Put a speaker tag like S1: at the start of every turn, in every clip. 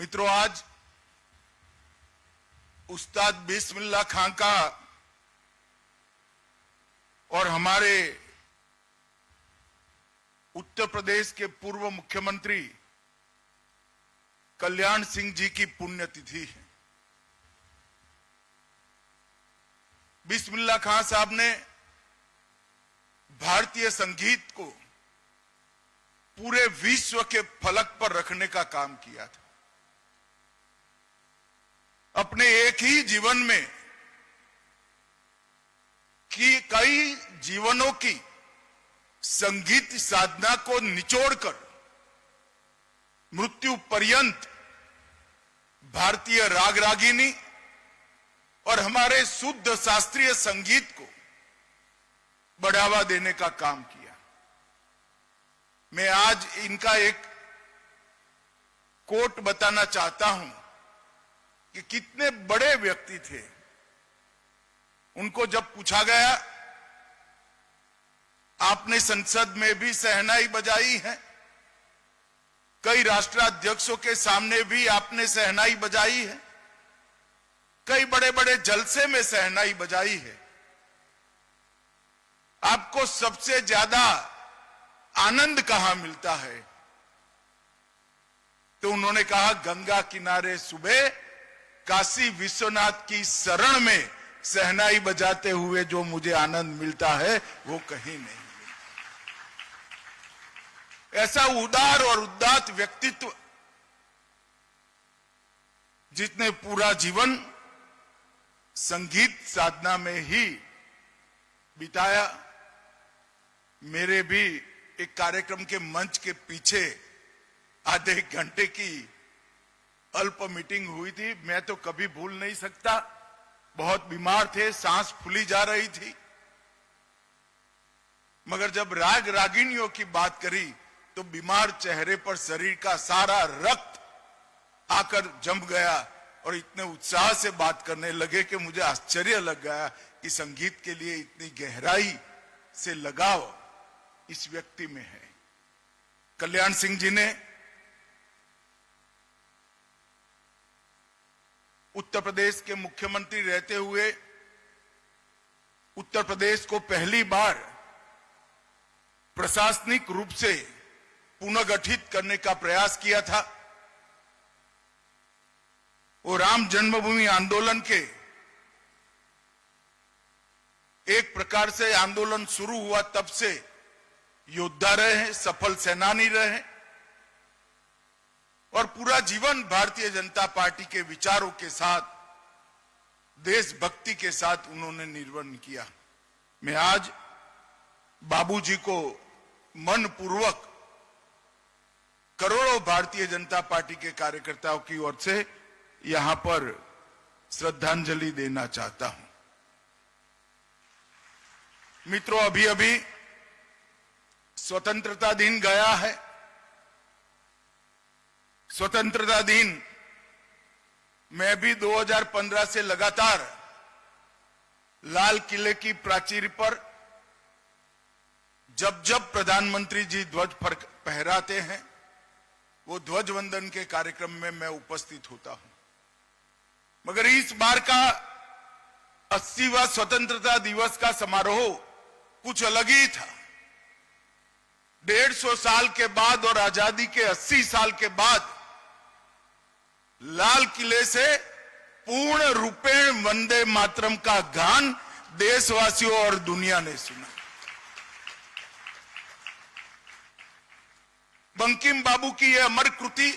S1: मित्रों, आज उस्ताद बिस्मिल्लाह खां का और हमारे उत्तर प्रदेश के पूर्व मुख्यमंत्री कल्याण सिंह जी की पुण्यतिथि है। बिस्मिल्लाह खां साहब ने भारतीय संगीत को पूरे विश्व के फलक पर रखने का काम किया था। अपने एक ही जीवन में कई जीवनों की संगीत साधना को निचोड़कर मृत्यु पर्यंत भारतीय राग रागिनी और हमारे शुद्ध शास्त्रीय संगीत को बढ़ावा देने का काम किया। मैं आज इनका एक कोट बताना चाहता हूं कि कितने बड़े व्यक्ति थे। उनको जब पूछा गया, आपने संसद में भी शहनाई बजाई है, कई राष्ट्राध्यक्षों के सामने भी आपने शहनाई बजाई है, कई बड़े बड़े जलसे में शहनाई बजाई है, आपको सबसे ज्यादा आनंद कहां मिलता है? तो उन्होंने कहा, गंगा किनारे सुबह काशी विश्वनाथ की शरण में शहनाई बजाते हुए जो मुझे आनंद मिलता है वो कहीं नहीं। ऐसा उदार और उदात्त व्यक्तित्व जिसने पूरा जीवन संगीत साधना में ही बिताया। मेरे भी एक कार्यक्रम के मंच के पीछे आधे घंटे की अल्प मीटिंग हुई थी। मैं तो कभी भूल नहीं सकता। बहुत बीमार थे, सांस फूली जा रही थी, मगर जब राग रागिनियों की बात करी तो बीमार चेहरे पर शरीर का सारा रक्त आकर जम गया और इतने उत्साह से बात करने लगे कि मुझे आश्चर्य लग गया कि संगीत के लिए इतनी गहराई से लगाव इस व्यक्ति में है। कल्याण सिंह जी ने उत्तर प्रदेश के मुख्यमंत्री रहते हुए उत्तर प्रदेश को पहली बार प्रशासनिक रूप से पुनर्गठित करने का प्रयास किया था। वो राम जन्मभूमि आंदोलन के एक प्रकार से आंदोलन शुरू हुआ तब से योद्धा रहे हैं, सफल सेनानी रहे हैं और पूरा जीवन भारतीय जनता पार्टी के विचारों के साथ, देशभक्ति के साथ उन्होंने निर्वहन किया। मैं आज बाबूजी को मनपूर्वक करोड़ों भारतीय जनता पार्टी के कार्यकर्ताओं की ओर से यहां पर श्रद्धांजलि देना चाहता हूं। मित्रों, अभी अभी स्वतंत्रता दिन गया है। स्वतंत्रता दिन मैं भी 2015 से लगातार लाल किले की प्राचीर पर जब जब प्रधानमंत्री जी ध्वज फहराते हैं, वो ध्वज वंदन के कार्यक्रम में मैं उपस्थित होता हूं। मगर इस बार का 80वां स्वतंत्रता दिवस का समारोह कुछ अलग ही था। 150 साल के बाद और आजादी के 80 साल के बाद लाल किले से पूर्ण रूपेण वंदे मातरम का गान देशवासियों और दुनिया ने सुना। बंकिम बाबू की यह अमर कृति,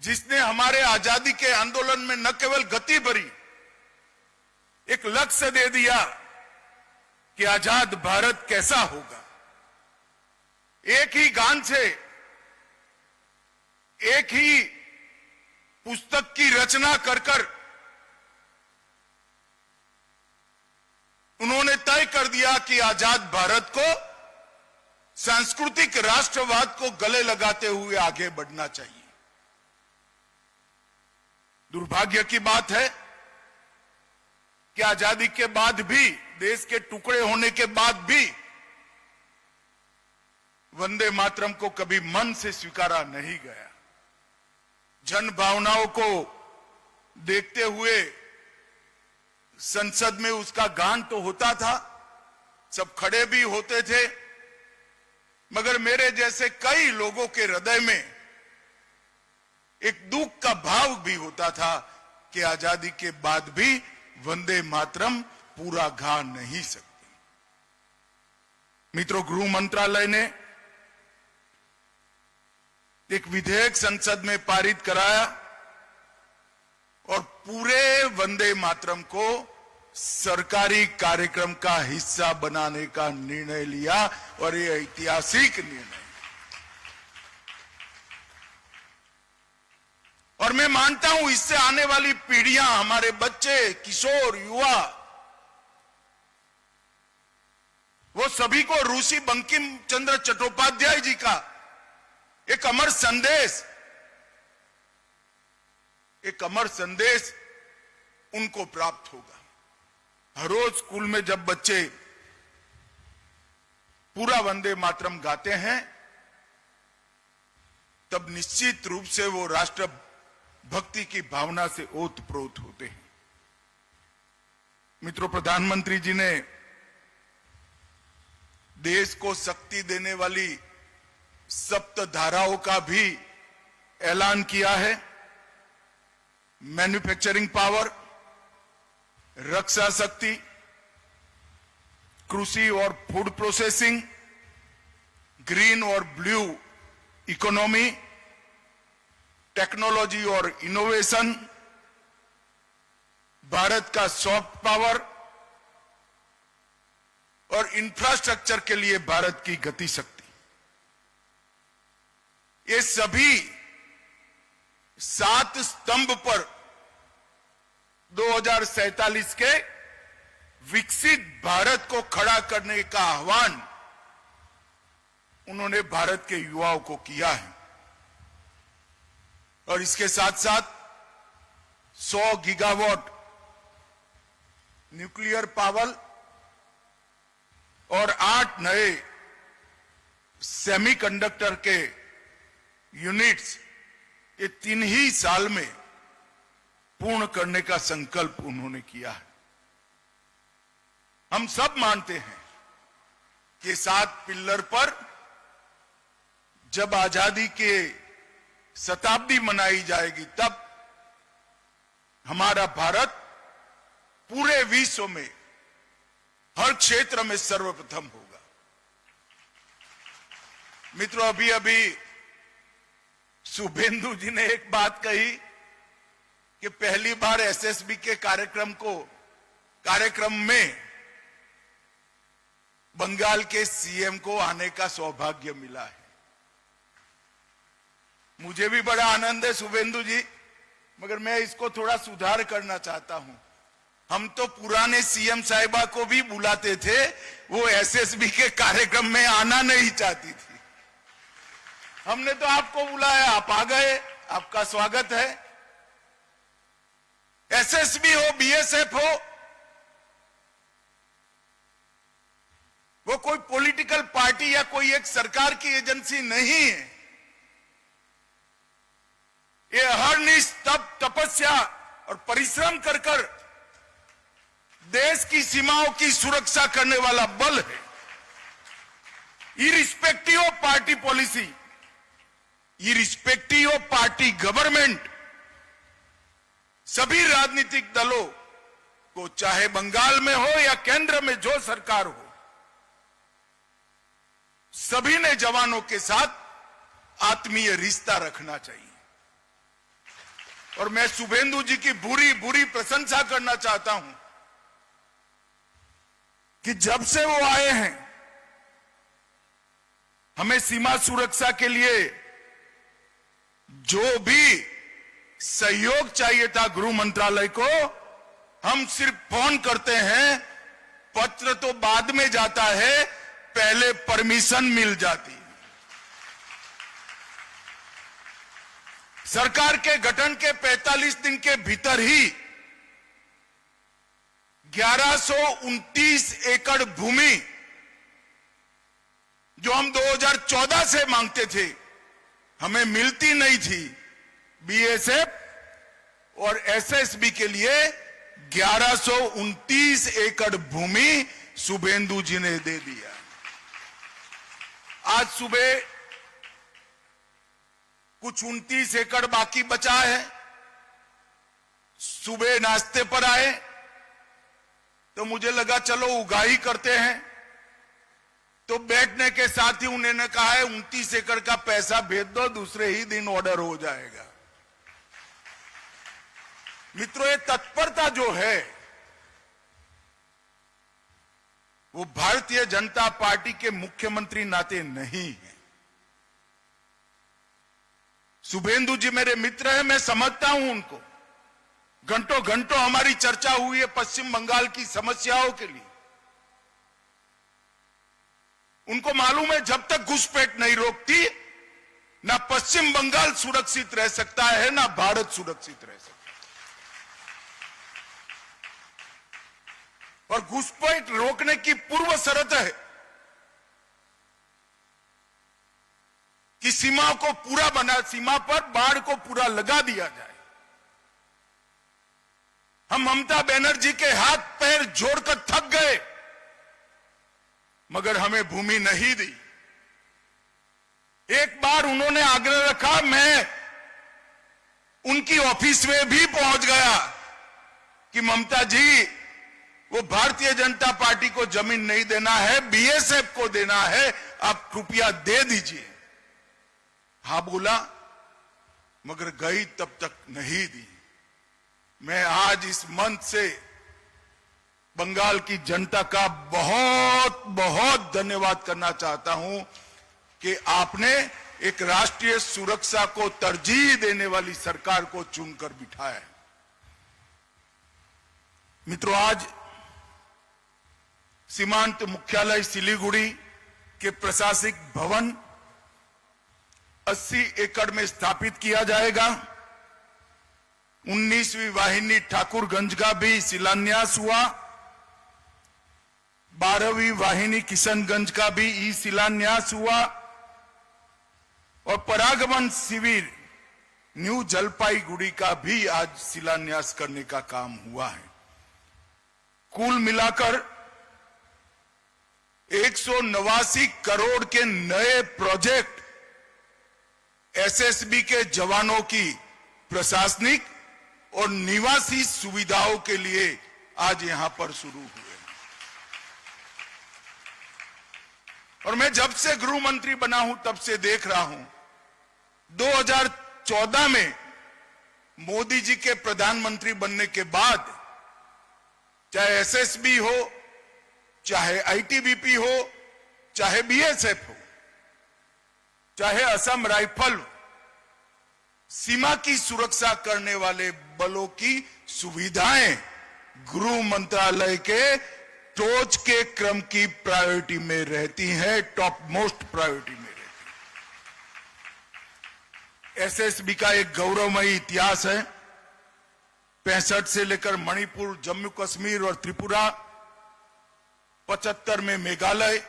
S1: जिसने हमारे आजादी के आंदोलन में न केवल गति भरी, एक लक्ष्य दे दिया कि आजाद भारत कैसा होगा। एक ही गान से, एक ही पुस्तक की रचना कर उन्होंने तय कर दिया कि आजाद भारत को सांस्कृतिक राष्ट्रवाद को गले लगाते हुए आगे बढ़ना चाहिए। दुर्भाग्य की बात है कि आजादी के बाद भी, देश के टुकड़े होने के बाद भी वंदे मातरम को कभी मन से स्वीकारा नहीं गया। जन भावनाओं को देखते हुए संसद में उसका गान तो होता था, सब खड़े भी होते थे, मगर मेरे जैसे कई लोगों के हृदय में एक दुख का भाव भी होता था कि आजादी के बाद भी वंदे मातरम पूरा गा नहीं सकती। मित्रों, गृह मंत्रालय ने एक विधेयक संसद में पारित कराया और पूरे वंदे मातरम को सरकारी कार्यक्रम का हिस्सा बनाने का निर्णय लिया और यह ऐतिहासिक निर्णय। और मैं मानता हूं इससे आने वाली पीढ़ियां, हमारे बच्चे, किशोर, युवा, वो सभी को ऋषि बंकिम चंद्र चट्टोपाध्याय जी का एक अमर संदेश उनको प्राप्त होगा। हर रोज स्कूल में जब बच्चे पूरा वंदे मातरम गाते हैं, तब निश्चित रूप से वो राष्ट्र भक्ति की भावना से ओतप्रोत होते हैं। मित्रों, प्रधानमंत्री जी ने देश को शक्ति देने वाली सप्त धाराओं का भी ऐलान किया है। मैन्युफैक्चरिंग पावर, रक्षा शक्ति, कृषि और फूड प्रोसेसिंग, ग्रीन और ब्लू इकोनॉमी, टेक्नोलॉजी और इनोवेशन, भारत का सॉफ्ट पावर और इंफ्रास्ट्रक्चर के लिए भारत की गति शक्ति, ये सभी 7 स्तंभ पर 2047 के विकसित भारत को खड़ा करने का आह्वान उन्होंने भारत के युवाओं को किया है। और इसके साथ साथ 100 गीगावाट न्यूक्लियर पावर और 8 नए सेमीकंडक्टर के यूनिट्स, ये 3 ही साल में पूर्ण करने का संकल्प उन्होंने किया है। हम सब मानते हैं कि 7 पिल्लर पर जब आजादी के शताब्दी मनाई जाएगी, तब हमारा भारत पूरे विश्व में हर क्षेत्र में सर्वप्रथम होगा। मित्रों, अभी अभी शुभेंदु जी ने एक बात कही कि पहली बार एसएसबी के कार्यक्रम में बंगाल के सीएम को आने का सौभाग्य मिला है। मुझे भी बड़ा आनंद है शुभेंदु जी, मगर मैं इसको थोड़ा सुधार करना चाहता हूं। हम तो पुराने सीएम साहिबा को भी बुलाते थे, वो एसएसबी के कार्यक्रम में आना नहीं चाहती थी। हमने तो आपको बुलाया, आप आ गए, आपका स्वागत है। एसएसबी हो, बीएसएफ हो, वो कोई पॉलिटिकल पार्टी या कोई एक सरकार की एजेंसी नहीं है। ये अहर्निश तपस्या और परिश्रम कर कर देश की सीमाओं की सुरक्षा करने वाला बल है। Irrespective of party policy, irrespective of party government, सभी राजनीतिक दलों को, चाहे बंगाल में हो या केंद्र में जो सरकार हो, सभी ने जवानों के साथ आत्मीय रिश्ता रखना चाहिए। और मैं शुभेंदु जी की बुरी प्रशंसा करना चाहता हूं कि जब से वो आए हैं, हमें सीमा सुरक्षा के लिए जो भी सहयोग चाहिए था गृह मंत्रालय को, हम सिर्फ फोन करते हैं, पत्र तो बाद में जाता है, पहले परमिशन मिल जाती है। सरकार के गठन के 45 दिन के भीतर ही 1129 एकड़ भूमि जो हम 2014 से मांगते थे, हमें मिलती नहीं थी। बीएसएफ और एसएसबी के लिए 1129 एकड़ भूमि शुभेंदु जी ने दे दिया। आज सुबह कुछ 29 एकड़ बाकी बचा है। सुबह नाश्ते पर आए तो मुझे लगा चलो उगाही करते हैं, तो बैठने के साथ ही उन्होंने कहा है 29 एकड़ का पैसा भेज दो, दूसरे ही दिन ऑर्डर हो जाएगा। मित्रों, ये तत्परता जो है वो भारतीय जनता पार्टी के मुख्यमंत्री नाते नहीं है। शुभेंदु जी मेरे मित्र हैं, मैं समझता हूं उनको। घंटों घंटों हमारी चर्चा हुई है पश्चिम बंगाल की समस्याओं के लिए। उनको मालूम है जब तक घुसपैठ नहीं रोकती, ना पश्चिम बंगाल सुरक्षित रह सकता है, ना भारत सुरक्षित रह सकता है। और घुसपैठ रोकने की पूर्व शर्त है कि सीमा को पूरा सीमा पर बाढ़ को पूरा लगा दिया जाए। हम ममता बनर्जी के हाथ पैर जोड़कर थक गए, मगर हमें भूमि नहीं दी। एक बार उन्होंने आग्रह रखा, मैं उनकी ऑफिस में भी पहुंच गया कि ममता जी, वो भारतीय जनता पार्टी को जमीन नहीं देना है, बीएसएफ को देना है, आप कृपया दे दीजिए। हाँ बोला, मगर गई तब तक नहीं दी। मैं आज इस मंच से बंगाल की जनता का बहुत बहुत धन्यवाद करना चाहता हूं कि आपने एक राष्ट्रीय सुरक्षा को तरजीह देने वाली सरकार को चुनकर बिठाया। मित्रों, आज सीमांत मुख्यालय सिलीगुड़ी के प्रशासनिक भवन 80 एकड़ में स्थापित किया जाएगा। 19वीं वाहिनी ठाकुरगंज का भी शिलान्यास हुआ। 12वीं वाहिनी किशनगंज का भी ई शिलान्यास हुआ और परागमन शिविर न्यू जलपाईगुड़ी का भी आज शिलान्यास करने का काम हुआ है। कुल मिलाकर 189 करोड़ के नए प्रोजेक्ट एसएसबी के जवानों की प्रशासनिक और निवासी सुविधाओं के लिए आज यहां पर शुरू हुए। और मैं जब से गृह मंत्री बना हूं तब से देख रहा हूं, 2014 में मोदी जी के प्रधानमंत्री बनने के बाद चाहे एसएसबी हो, चाहे आईटीबीपी हो, चाहे बीएसएफ हो, चाहे असम राइफल हो, सीमा की सुरक्षा करने वाले बलों की सुविधाएं गृह मंत्रालय के टॉच के क्रम की प्रायोरिटी में रहती है, टॉप मोस्ट प्रायोरिटी में रहती है। एसएसबी का एक गौरवमयी इतिहास है। 65 से लेकर मणिपुर, जम्मू कश्मीर और त्रिपुरा, 75 में मेघालय,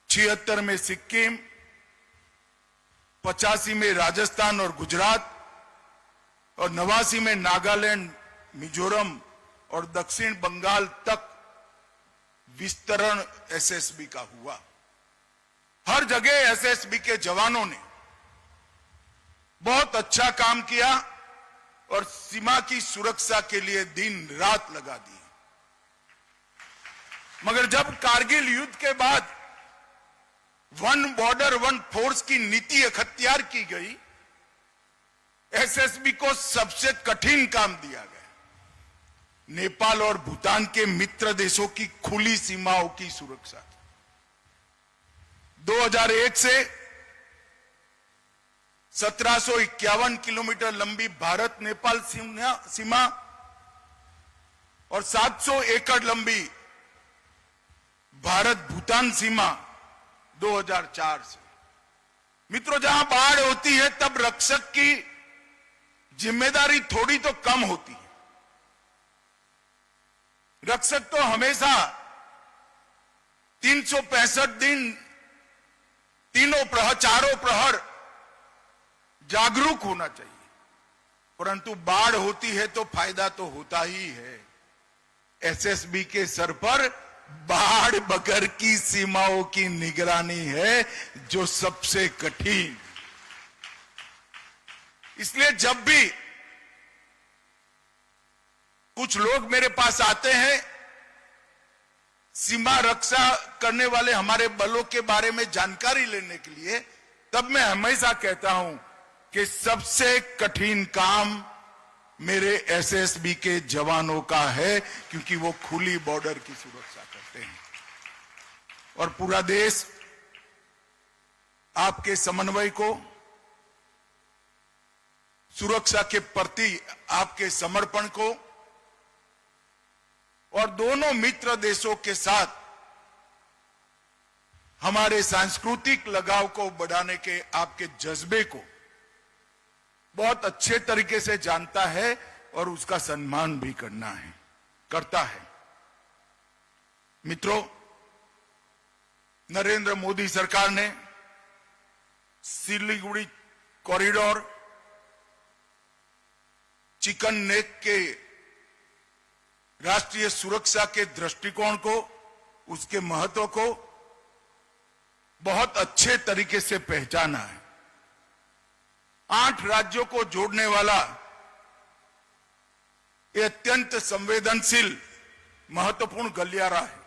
S1: 76 में सिक्किम, 85 में राजस्थान और गुजरात और 89 में नागालैंड, मिजोरम और दक्षिण बंगाल तक विस्तरण एसएसबी का हुआ। हर जगह एसएसबी के जवानों ने बहुत अच्छा काम किया और सीमा की सुरक्षा के लिए दिन रात लगा दी। मगर जब कारगिल युद्ध के बाद वन बॉर्डर वन फोर्स की नीति अख्तियार की गई, एसएसबी को सबसे कठिन काम दिया गया, नेपाल और भूटान के मित्र देशों की खुली सीमाओं की सुरक्षा। 2001 से 1751 किलोमीटर लंबी भारत नेपाल सीमा और 700 एकड़ लंबी भारत भूटान सीमा 2004 से। मित्रों, जहां बाढ़ होती है तब रक्षक की जिम्मेदारी थोड़ी तो कम होती है। रक्षक तो हमेशा 365 दिन चारों प्रहर जागरूक होना चाहिए। परंतु बाढ़ होती है तो फायदा तो होता ही है। एसएसबी के सर पर बाढ़ बगर की सीमाओं की निगरानी है, जो सबसे कठिन। इसलिए जब भी कुछ लोग मेरे पास आते हैं सीमा रक्षा करने वाले हमारे बलों के बारे में जानकारी लेने के लिए, तब मैं हमेशा कहता हूं कि सबसे कठिन काम मेरे एसएसबी के जवानों का है, क्योंकि वो खुली बॉर्डर की सुरक्षा करते हैं। और पूरा देश आपके समन्वय को, सुरक्षा के प्रति आपके समर्पण को और दोनों मित्र देशों के साथ हमारे सांस्कृतिक लगाव को बढ़ाने के आपके जज्बे को बहुत अच्छे तरीके से जानता है और उसका सम्मान भी करता है। मित्रों, नरेंद्र मोदी सरकार ने सिलीगुड़ी कॉरिडोर, चिकन नेक के राष्ट्रीय सुरक्षा के दृष्टिकोण को, उसके महत्व को बहुत अच्छे तरीके से पहचाना है। 8 राज्यों को जोड़ने वाला ये अत्यंत संवेदनशील महत्वपूर्ण गलियारा है।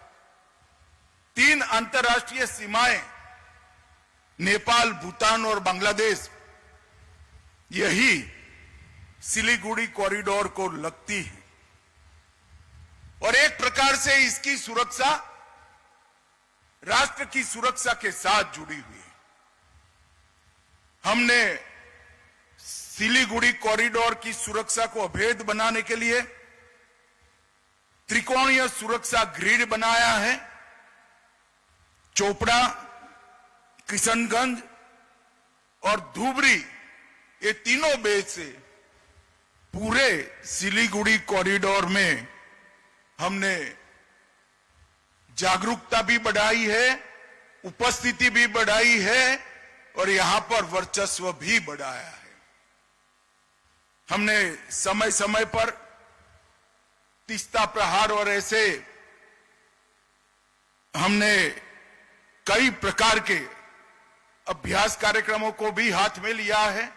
S1: 3 अंतर्राष्ट्रीय सीमाएं नेपाल, भूटान और बांग्लादेश, यही सिलीगुड़ी कॉरिडोर को लगती है। और एक प्रकार से इसकी सुरक्षा राष्ट्र की सुरक्षा के साथ जुड़ी हुई है। हमने सिलीगुड़ी कॉरिडोर की सुरक्षा को अभेद बनाने के लिए त्रिकोणीय सुरक्षा ग्रिड बनाया है। चोपड़ा, किशनगंज और धुबरी, ये तीनों बेस से पूरे सिलीगुड़ी कॉरिडोर में हमने जागरूकता भी बढ़ाई है, उपस्थिति भी बढ़ाई है और यहां पर वर्चस्व भी बढ़ाया है। हमने समय समय पर तीस्ता प्रहार और ऐसे हमने कई प्रकार के अभ्यास कार्यक्रमों को भी हाथ में लिया है,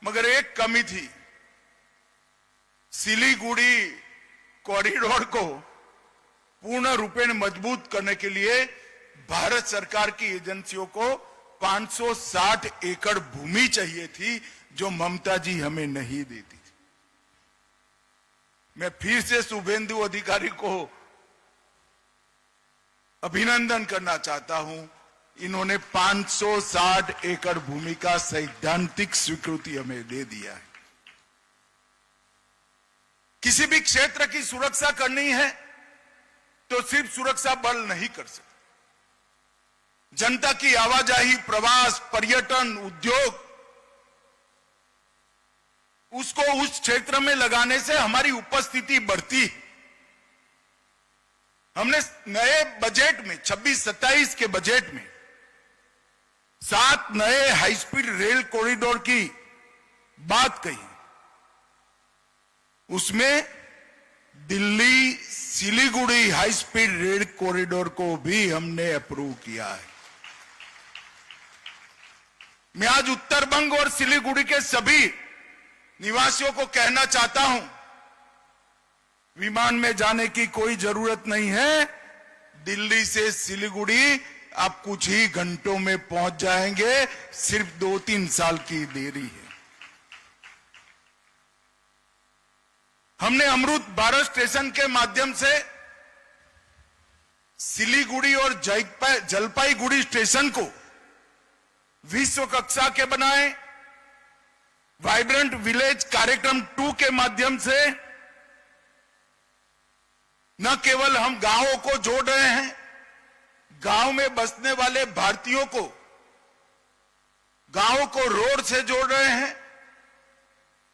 S1: मगर एक कमी थी। सिलीगुड़ी कॉरिडोर को पूर्ण रूपेण मजबूत करने के लिए भारत सरकार की एजेंसियों को 560 एकड़ भूमि चाहिए थी, जो ममता जी हमें नहीं देती थी। मैं फिर से शुभेंदु अधिकारी को अभिनंदन करना चाहता हूं। इन्होंने 560 एकड़ भूमि का सैद्धांतिक स्वीकृति हमें दे दिया है। किसी भी क्षेत्र की सुरक्षा करनी है तो सिर्फ सुरक्षा बल नहीं कर सकते। जनता की आवाजाही, प्रवास, पर्यटन, उद्योग, उसको उस क्षेत्र में लगाने से हमारी उपस्थिति बढ़ती है। हमने नए बजट में 26-27 के बजट में 7 नए हाई स्पीड रेल कॉरिडोर की बात कही। उसमें Delhi Siliguri high speed rail corridor को भी हमने अप्रूव किया है। मैं आज उत्तर बंग और सिलीगुड़ी के सभी निवासियों को कहना चाहता हूं, विमान में जाने की कोई जरूरत नहीं है। दिल्ली से सिलीगुड़ी आप कुछ ही घंटों में पहुंच जाएंगे। सिर्फ 2-3 साल की देरी है। हमने अमृत भारत स्टेशन के माध्यम से सिलीगुड़ी और जलपाईगुड़ी स्टेशन को विश्व कक्षा के बनाए। वाइब्रेंट विलेज कार्यक्रम 2 के माध्यम से न केवल हम गांवों को जोड़ रहे हैं, गांव में बसने वाले भारतीयों को गांव को रोड से जोड़ रहे हैं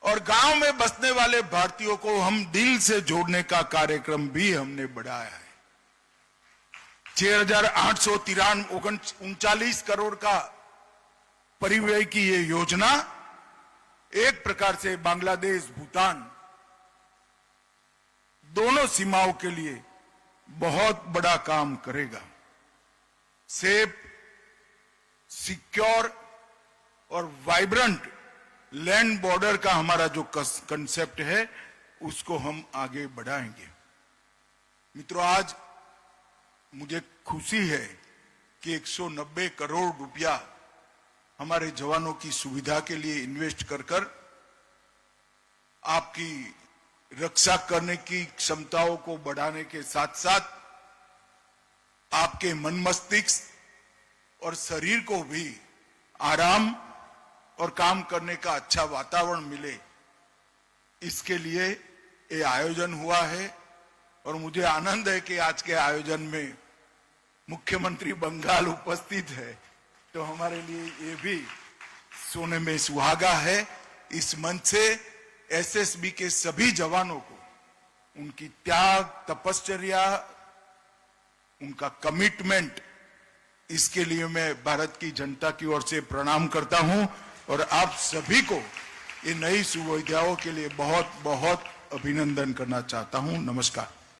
S1: और गांव में बसने वाले भारतीयों को हम दिल से जोड़ने का कार्यक्रम भी हमने बढ़ाया है। 6,839 करोड़ का परिव्यय की ये योजना एक प्रकार से बांग्लादेश भूटान दोनों सीमाओं के लिए बहुत बड़ा काम करेगा। सेफ, सिक्योर और वाइब्रेंट लैंड बॉर्डर का हमारा जो कंसेप्ट है उसको हम आगे बढ़ाएंगे। मित्रों, आज मुझे खुशी है कि 190 करोड़ रुपया हमारे जवानों की सुविधा के लिए इन्वेस्ट कर आपकी रक्षा करने की क्षमताओं को बढ़ाने के साथ साथ आपके मन मस्तिष्क और शरीर को भी आराम और काम करने का अच्छा वातावरण मिले, इसके लिए ये आयोजन हुआ है। और मुझे आनंद है कि आज के आयोजन में मुख्यमंत्री बंगाल उपस्थित है, तो हमारे लिए ये भी सोने में सुहागा है। इस मंच से एसएसबी के सभी जवानों को उनकी त्याग, तपश्चर्या, उनका कमिटमेंट, इसके लिए मैं भारत की जनता की ओर से प्रणाम करता हूं और आप सभी को ये नई सुविधाओं के लिए बहुत बहुत अभिनंदन करना चाहता हूं। नमस्कार।